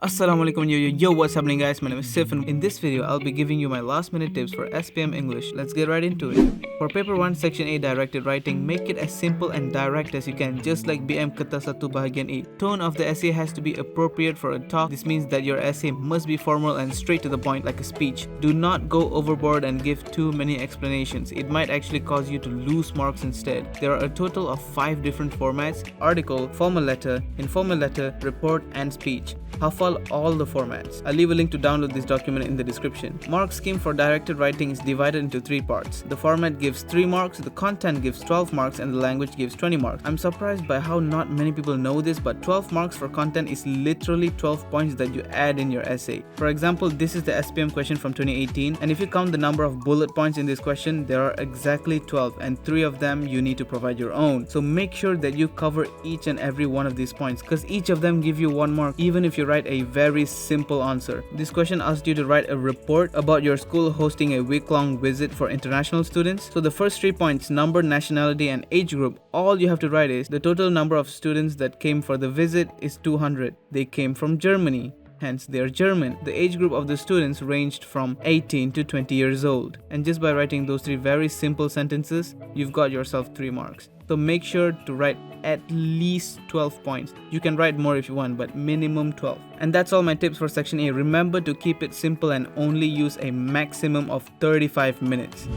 Assalamualaikum yo, what's happening guys? My name is Sif and in this video I'll be giving you my last minute tips for SPM English. Let's get right into it. For paper 1 section A directed writing, make it as simple and direct as you can, just like BM Kata 1 bahagian A. Tone of the essay has to be appropriate for a talk. This means that your essay must be formal and straight to the point like a speech. Do not go overboard and give too many explanations. It might actually cause you to lose marks instead. There are a total of 5 different formats: article, formal letter, informal letter, report and speech. Hafal all the formats. I'll leave a link to download this document in the description. Mark scheme for directed writing is divided into 3 parts. The format gives 3 marks, the content gives 12 marks and the language gives 20 marks. I'm surprised by how not many people know this, but 12 marks for content is literally 12 points that you add in your essay. For example, this is the SPM question from 2018, and if you count the number of bullet points in this question, there are exactly 12 and 3 of them you need to provide your own. So make sure that you cover each and every one of these points, because each of them give you 1 mark even if you write a very simple answer. This question asked you to write a report about your school hosting a week-long visit for international students. So the first 3 points, number, nationality and age group, all you have to write is the total number of students that came for the visit is 200. They came from Germany, hence they are German. The age group of the students ranged from 18 to 20 years old. And just by writing those 3 very simple sentences, you've got yourself 3 marks. So make sure to write at least 12 points. You can write more if you want, but minimum 12. And that's all my tips for section A. Remember to keep it simple and only use a maximum of 35 minutes.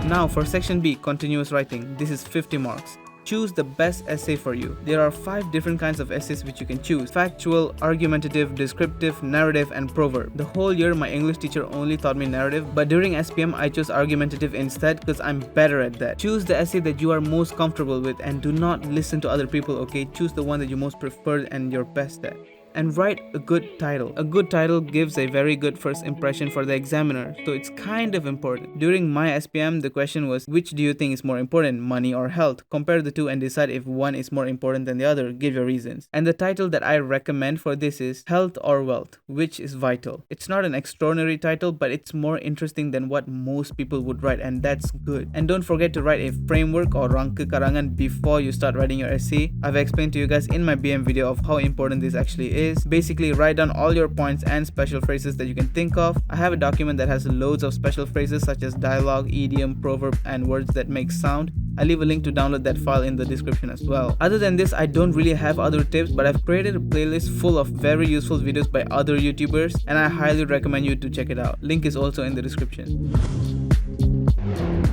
Now for section B, continuous writing. This is 50 marks. Choose the best essay for you. There are 5 different kinds of essays which you can choose: factual, argumentative, descriptive, narrative and proverb. The whole year my English teacher only taught me narrative, but during SPM I chose argumentative instead because I'm better at that. Choose the essay that you are most comfortable with and do not listen to other people, okay? Choose the one that you most prefer and you're best at. And write a good title. A good title gives a very good first impression for the examiner, so it's kind of important. During my SPM, the question was, which do you think is more important, money or health? Compare the two and decide if one is more important than the other. Give your reasons. And the title that I recommend for this is Health or Wealth, which is vital. It's not an extraordinary title, but it's more interesting than what most people would write, and that's good. And don't forget to write a framework or rangka karangan before you start writing your essay. I've explained to you guys in my BM video of how important this actually is. Basically, write down all your points and special phrases that you can think of. I have a document that has loads of special phrases such as dialogue, idiom, proverb and words that make sound. I'll leave a link to download that file in the description as well. Other than this, I don't really have other tips, but I've created a playlist full of very useful videos by other YouTubers and I highly recommend you to check it out. Link is also in the description.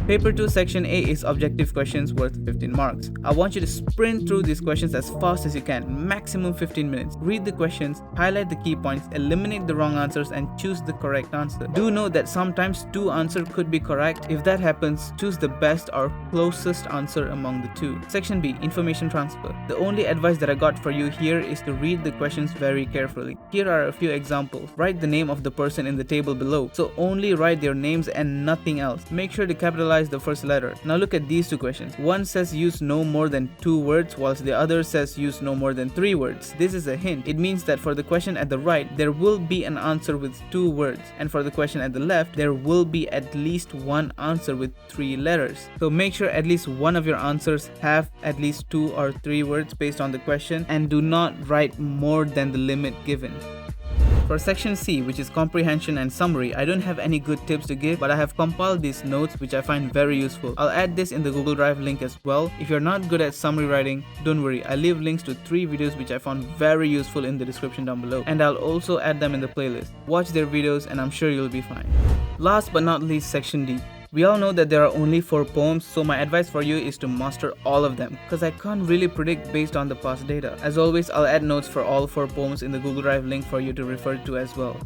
Paper 2 section A is objective questions worth 15 marks. I want you to sprint through these questions as fast as you can, maximum 15 minutes. Read the questions, highlight the key points, eliminate the wrong answers and choose the correct answer. Do note that sometimes 2 answers could be correct. If that happens, choose the best or closest answer among the 2. Section B, information transfer. The only advice that I got for you here is to read the questions very carefully. Here are a few examples. Write the name of the person in the table below. So only write their names and nothing else. Make sure to capitalize the first letter. Now look at these 2 questions. One says use no more than 2 words whilst the other says use no more than 3 words. This is a hint. It means that for the question at the right, there will be an answer with 2 words, and for the question at the left, there will be at least 1 answer with 3 letters. So make sure at least one of your answers have at least 2 or 3 words based on the question, and do not write more than the limit given. For section C, which is comprehension and summary, I don't have any good tips to give, but I have compiled these notes which I find very useful. I'll add this in the Google Drive link as well. If you're not good at summary writing, don't worry, I'll leave links to 3 videos which I found very useful in the description down below, and I'll also add them in the playlist. Watch their videos and I'm sure you'll be fine. Last but not least, section D. We all know that there are only 4 poems, so my advice for you is to master all of them, because I can't really predict based on the past data. As always, I'll add notes for all 4 poems in the Google Drive link for you to refer to as well.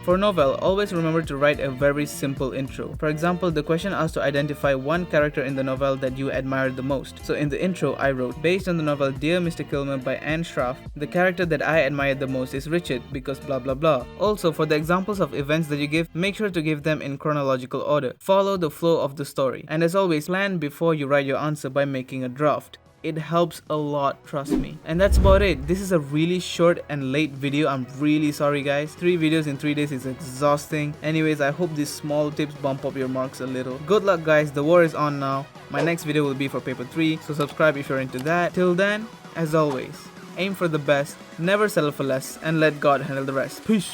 For novel, always remember to write a very simple intro. For example, the question asked to identify one character in the novel that you admired the most. So in the intro, I wrote, based on the novel Dear Mr. Kilmer by Anne Schraff, the character that I admired the most is Richard because blah blah blah. Also, for the examples of events that you give, make sure to give them in chronological order. Follow the flow of the story. And as always, plan before you write your answer by making a draft. It helps a lot, trust me. And that's about it. This is a really short and late video. I'm really sorry guys. 3 videos in 3 days is exhausting. Anyways, I hope these small tips bump up your marks a little. Good luck guys, the war is on now. My next video will be for paper 3, so subscribe if you're into that. Till then, as always, aim for the best, never settle for less, and let God handle the rest. Peace.